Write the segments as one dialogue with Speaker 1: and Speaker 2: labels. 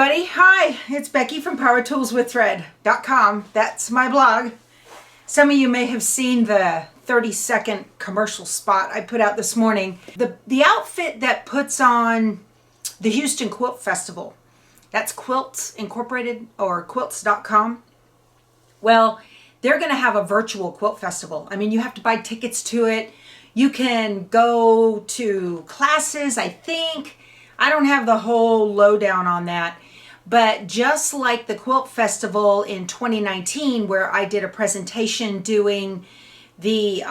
Speaker 1: everybody. Hi, it's Becky from powertoolswiththread.com. That's my blog. Some of you may have seen the 30-second commercial spot I put out this morning. The outfit that puts on the Houston Quilt Festival, that's Quilts Incorporated or quilts.com. Well, they're going to have a virtual quilt festival. I mean, you have to buy tickets to it. You can go to classes, I think. I don't have the whole lowdown on that. But just like the Quilt Festival in 2019, where I did a presentation doing the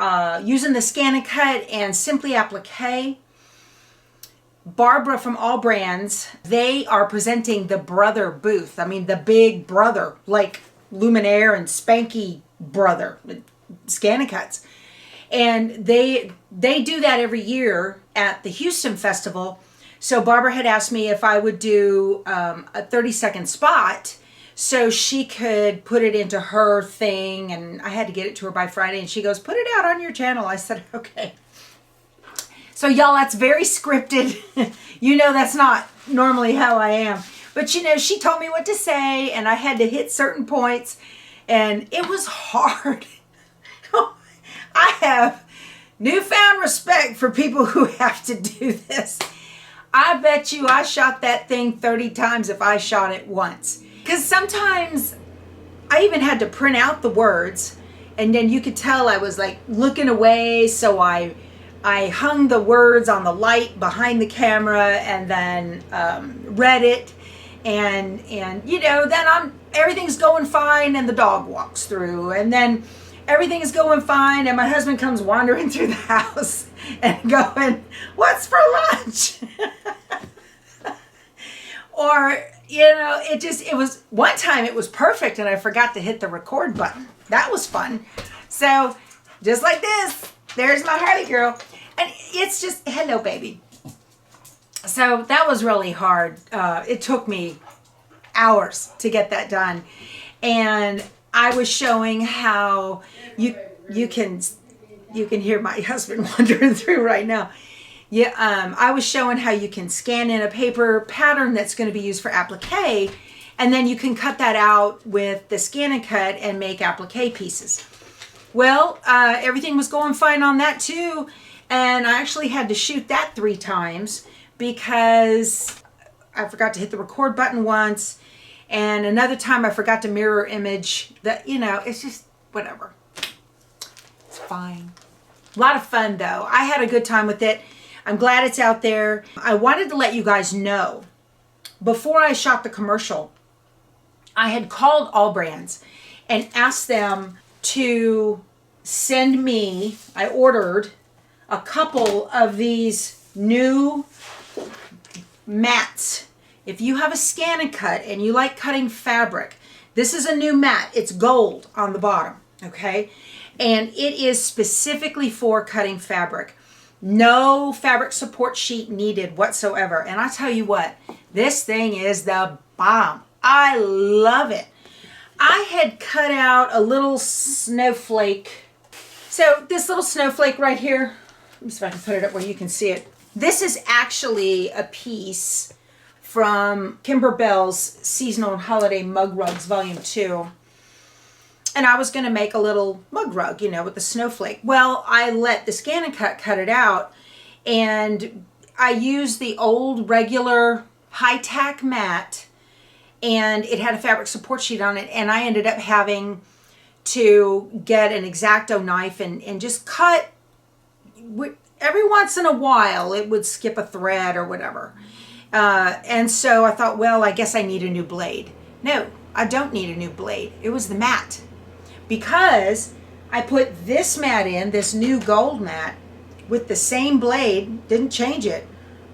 Speaker 1: using the Scan and Cut and Simply Applique, Barbara from All Brands, they are presenting the brother booth. I mean, the big brother, like Luminaire and Spanky brother, Scan and Cuts. And they do that every year at the Houston Festival. So Barbara had asked me if I would do a 30-second spot so she could put it into her thing, and I had to get it to her by Friday, and she goes, put it out on your channel. I said, okay. So y'all, that's very scripted. You know that's not normally how I am. But you know, she told me what to say, and I had to hit certain points, and it was hard. I have newfound respect for people who have to do this. I bet you I shot that thing 30 times if I shot it once. Because sometimes I even had to print out the words, and then you could tell I was like looking away, so I hung the words on the light behind the camera and then read it, and you know, then everything's going fine and the dog walks through, and then everything is going fine and my husband comes wandering through the house and going, what's for lunch? Or, you know, it was, one time it was perfect and I forgot to hit the record button. That was fun. So, just like this, there's my Harley girl. And it's just, hello baby. So, that was really hard. It took me hours to get that done. And I was showing how you can hear my husband wandering through right now. Yeah, I was showing how you can scan in a paper pattern that's going to be used for applique, and then you can cut that out with the Scan and Cut and make applique pieces. Well, everything was going fine on that too, and I actually had to shoot that 3 times because I forgot to hit the record button once, and another time I forgot to mirror image. That, you know, it's just whatever. It's fine. A lot of fun though. I had a good time with it. I'm glad it's out there. I wanted to let you guys know, before I shot the commercial, I had called All Brands and asked them to send me, I ordered a couple of these new mats. If you have a Scan and Cut and you like cutting fabric, this is a new mat. It's gold on the bottom, okay? And it is specifically for cutting fabric. No fabric support sheet needed whatsoever. And I tell you what, this thing is the bomb. I love it. I had cut out a little snowflake. So this little snowflake right here, let me see if I can put it up where you can see it. This is actually a piece from Kimber Bell's Seasonal and Holiday Mug Rugs Volume 2. And I was going to make a little mug rug, you know, with the snowflake. Well, I let the Scan and Cut it out, and I used the old regular high-tack mat, and it had a fabric support sheet on it, and I ended up having to get an X-Acto knife and just cut. Every once in a while, it would skip a thread or whatever. And so I thought, well, I guess I need a new blade. No, I don't need a new blade. It was the mat. Because I put this mat in, this new gold mat, with the same blade, didn't change it.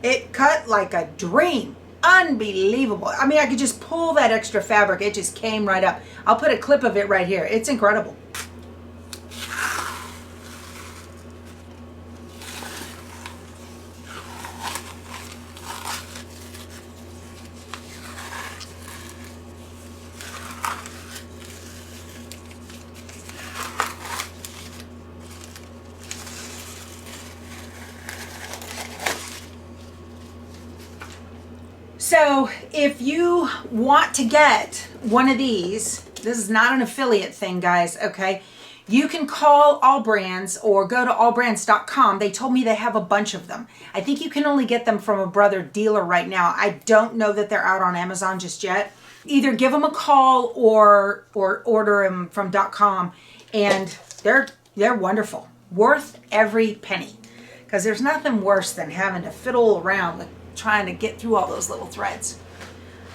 Speaker 1: It cut like a dream. Unbelievable. I mean, I could just pull that extra fabric. It just came right up. I'll put a clip of it right here. It's incredible. So if you want to get one of these, this is not an affiliate thing, guys, okay? You can call All Brands or go to allbrands.com. They told me they have a bunch of them. I think you can only get them from a brother dealer right now. I don't know that they're out on Amazon just yet. Either give them a call or order them from .com, and they're wonderful. Worth every penny, because there's nothing worse than having to fiddle around with trying to get through all those little threads.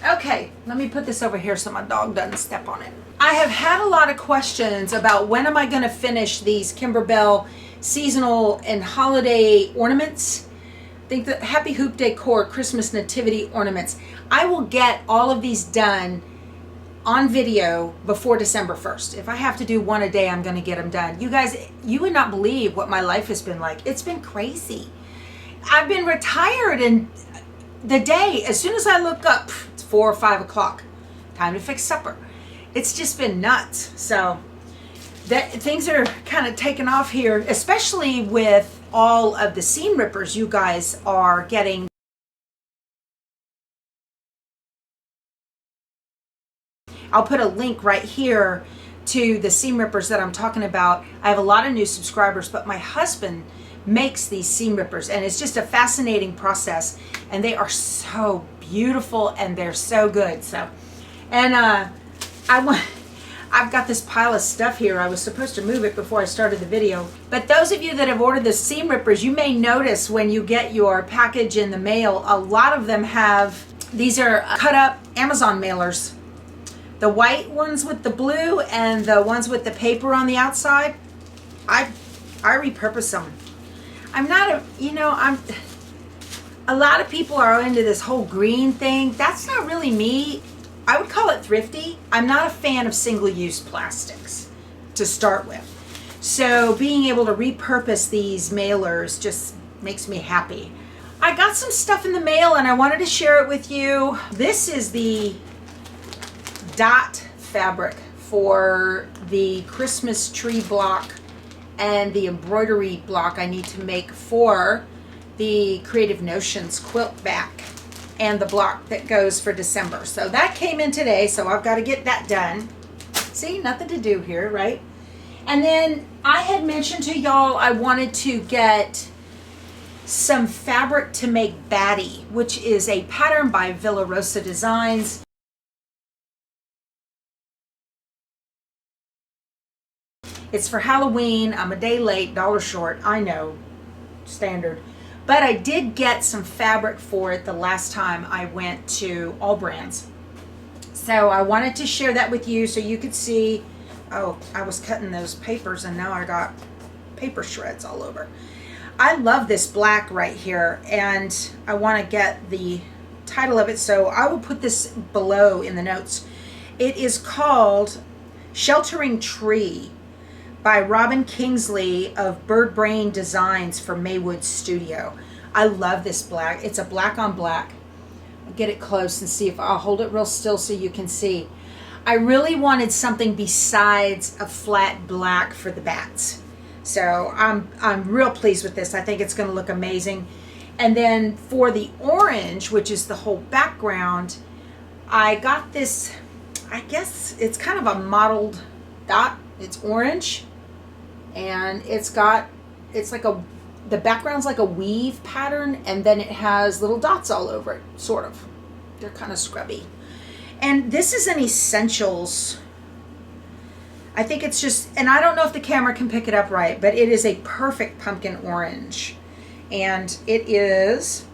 Speaker 1: Okay, let me put this over here so my dog doesn't step on it. I have had a lot of questions about when am I going to finish these Kimberbell seasonal and holiday ornaments. I think the Happy Hoop Decor Christmas Nativity ornaments. I will get all of these done on video before December 1st. If I have to do one a day, I'm going to get them done. You guys, you would not believe what my life has been like. It's been crazy. I've been retired, and the day, as soon as I look up, it's 4 or 5 o'clock. Time to fix supper. It's just been nuts. So that things are kind of taking off here, especially with all of the seam rippers you guys are getting. I'll put a link right here to the seam rippers that I'm talking about. I have a lot of new subscribers, but my husband makes these seam rippers, and it's just a fascinating process, and they are so beautiful and they're so good. So, and I've got this pile of stuff here. I was supposed to move it before I started the video, but those of you that have ordered the seam rippers, you may notice when you get your package in the mail, a lot of them have, these are cut up Amazon mailers. The white ones with the blue and the ones with the paper on the outside, I repurpose them. I'm not a lot of people are into this whole green thing. That's not really me. I would call it thrifty. I'm not a fan of single-use plastics to start with. So being able to repurpose these mailers just makes me happy. I got some stuff in the mail and I wanted to share it with you. This is the dot fabric for the Christmas tree block and the embroidery block I need to make for the Creative Notions quilt back and the block that goes for December. So that came in today, so I've got to get that done. See, nothing to do here, right? And then I had mentioned to y'all I wanted to get some fabric to make Batty, which is a pattern by Villa Rosa Designs. It's for Halloween. I'm a day late, $1 short. I know, standard. But I did get some fabric for it the last time I went to All Brands. So I wanted to share that with you so you could see. Oh, I was cutting those papers and now I got paper shreds all over. I love this black right here, and I want to get the title of it, so I will put this below in the notes. It is called Sheltering Tree by Robin Kingsley of Bird Brain Designs for Maywood Studio. I love this black. It's a black on black. I'll get it close and see if I'll hold it real still so you can see. I really wanted something besides a flat black for the bats. So I'm real pleased with this. I think it's going to look amazing. And then for the orange, which is the whole background, I got this, I guess it's kind of a mottled dot. It's orange. And it's like the background's like a weave pattern, and then it has little dots all over it, sort of. They're kind of scrubby. And this is an Essentials. I think it's just, and I don't know if the camera can pick it up right, but it is a perfect pumpkin orange. And it is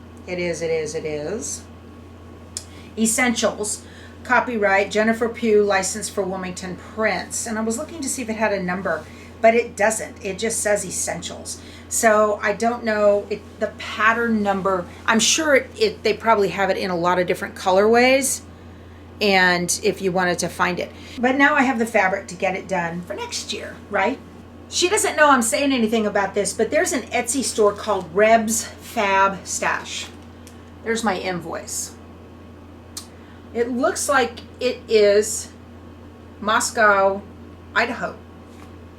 Speaker 1: Essentials. Copyright Jennifer Pugh, licensed for Wilmington Prints. And I was looking to see if it had a number, but it doesn't. It just says Essentials. So I don't know the pattern number. I'm sure they probably have it in a lot of different colorways, and if you wanted to find it. But now I have the fabric to get it done for next year, right? She doesn't know I'm saying anything about this, but there's an Etsy store called Reb's Fab Stash. There's my invoice. It looks like it is Moscow, Idaho,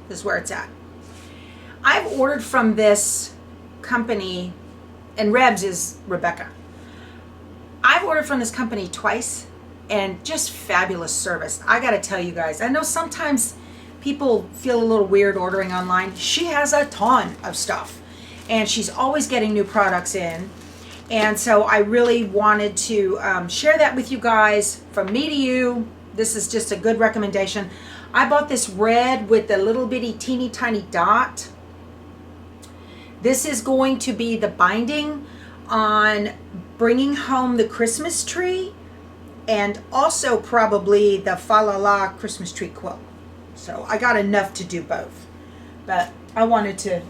Speaker 1: is where it's at. I've ordered from this company, and Reb's is Rebecca. I've ordered from this company twice and just fabulous service. I got to tell you guys, I know sometimes people feel a little weird ordering online. She has a ton of stuff and she's always getting new products in. And so I really wanted to share that with you guys. From me to you, this is just a good recommendation. I bought this red with the little bitty teeny tiny dot. This is going to be the binding on bringing home the Christmas tree and also probably the Fa La La Christmas tree quilt. So I got enough to do both, but I wanted to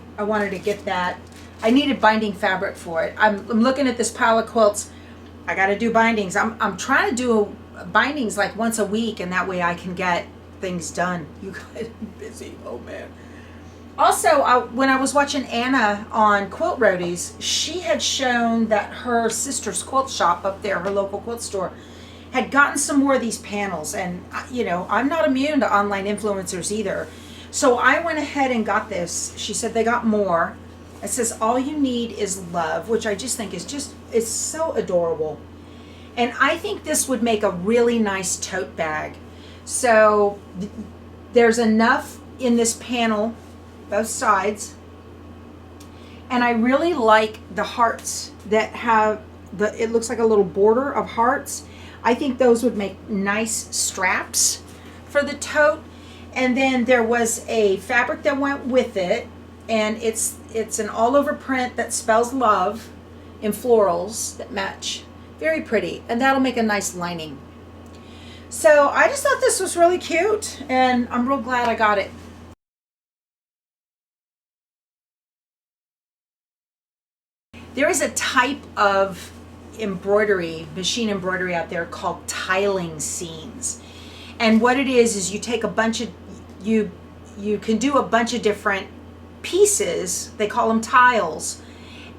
Speaker 1: get that. I needed binding fabric for it. I'm looking at this pile of quilts. I got to do bindings. I'm trying to do bindings like once a week, and that way I can get things done. You guys are busy. Oh man. Also, when I was watching Anna on Quilt Roadies, she had shown that her sister's quilt shop up there, her local quilt store, had gotten some more of these panels. And, you know, I'm not immune to online influencers either. So I went ahead and got this. She said they got more. It says, all you need is love, which I just think is so adorable. And I think this would make a really nice tote bag. So there's enough in this panel, both sides. And I really like the hearts that have it looks like a little border of hearts. I think those would make nice straps for the tote. And then there was a fabric that went with it, and it's an all over print that spells love in florals that match. Very pretty, and that'll make a nice lining. So I just thought this was really cute, and I'm real glad I got it. There is a type of embroidery, machine embroidery out there called tiling scenes. And what it is you take a bunch of, you can do a bunch of different pieces, they call them tiles.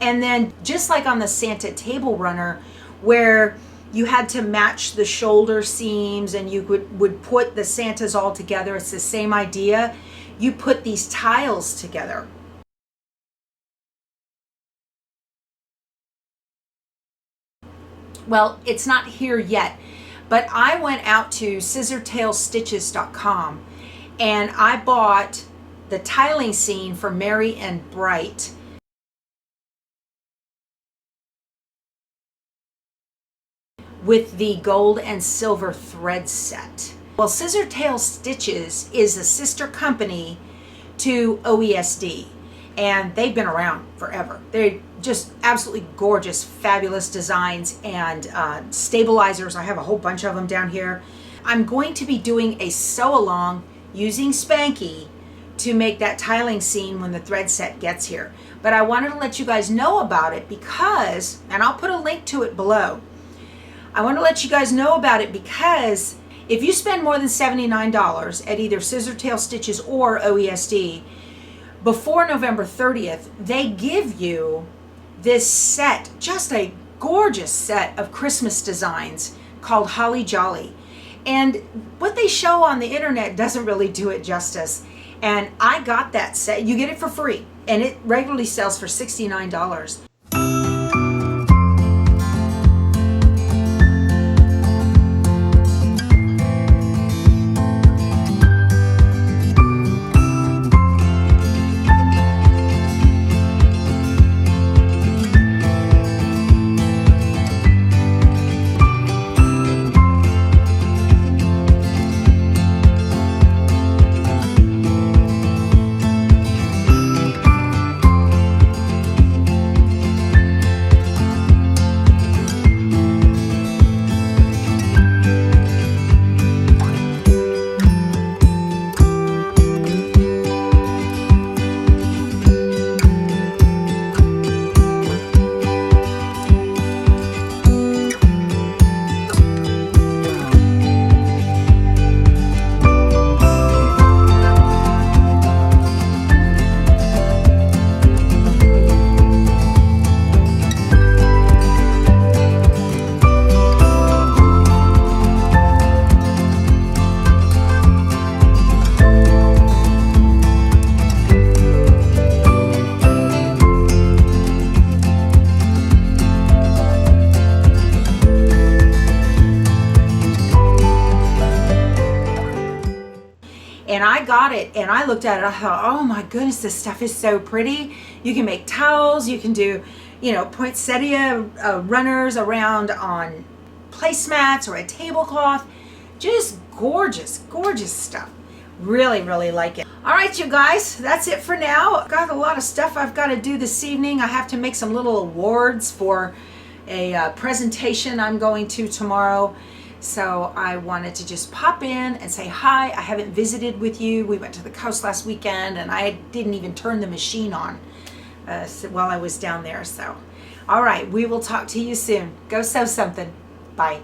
Speaker 1: And then just like on the Santa table runner, where you had to match the shoulder seams and you would put the Santas all together, it's the same idea. You put these tiles together. Well, it's not here yet, but I went out to scissortailstitches.com and I bought the tiling scene for Merry and Bright. With the gold and silver thread set. Well, Scissortail Stitches is a sister company to OESD, and they've been around forever. They're just absolutely gorgeous, fabulous designs and stabilizers. I have a whole bunch of them down here. I'm going to be doing a sew along using Spanky to make that tiling scene when the thread set gets here. But I wanted to let you guys know about it because, and I'll put a link to it below. I want to let you guys know about it because if you spend more than $79 at either Scissortail Stitches or OESD, before November 30th, they give you this set, just a gorgeous set of Christmas designs called Holly Jolly. And what they show on the internet doesn't really do it justice. And I got that set. You get it for free, and it regularly sells for $69. And I got it and I looked at it. I thought, oh my goodness, this stuff is so pretty. You can make towels. You can do, poinsettia runners around on placemats or a tablecloth. Just gorgeous, gorgeous stuff. Really, really like it. All right, you guys, that's it for now. I've got a lot of stuff I've got to do this evening. I have to make some little awards for a presentation I'm going to tomorrow. So I wanted to just pop in and say hi. I haven't visited with you. We went to the coast last weekend and I didn't even turn the machine on while I was down there. So, all right, we will talk to you soon. Go sew something. Bye.